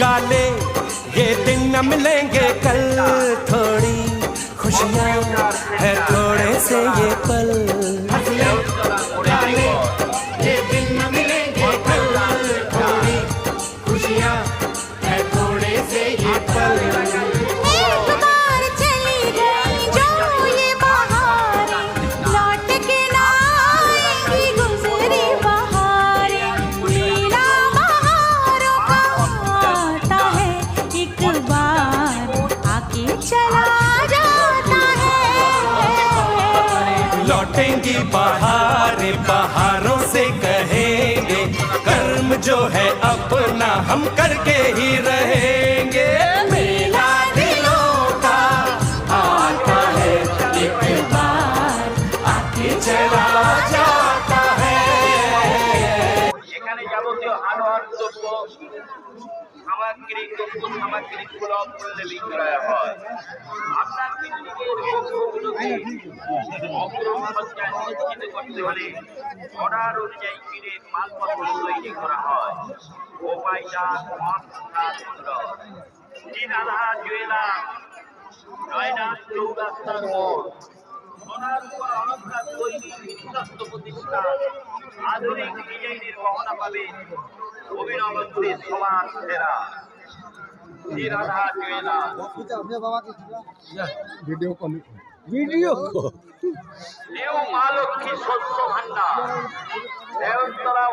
गा ले ये दिन न मिलेंगे कल, थोड़ी खुशियाँ है थोड़े से ये पल। गा ले ये दिन न मिलेंगे कल, थोड़ी खुशियाँ है थोड़े से ये पल। लौटेंगी बहारें, बहारों से कहेंगे कर्म जो है अपना हम करके ही रहेंगे। मेला दिलों का आता है एक बार आके चला जाता है। এখানে যাবতীয় আনোয়ার দ্রব্য সামগ্রিকগুলো মূল্যে বিক্রয় হয়। আপনার পিকনিকের পক্ষগুলোকে অগ্রসজ্জায় নিশ্চিত করতে হলে অর্ডার অনুযায়ী কিনে মালপত্র তৈরি করা হয়। ওপাইটা রাধা জুয়েলার, নয়না চৌরাস্তার মোড়, সোনার উপর অলঙ্কার তৈরি বিশ্বস্ত প্রতিষ্ঠান, আধুনিক ডিজাইনের গহনা পাবে অভিনবত্বে সমান সেরা রাধা জুয়েলার। ভিডিও মা লক্ষ্মী শস্য ভান্ডার, দেওতলা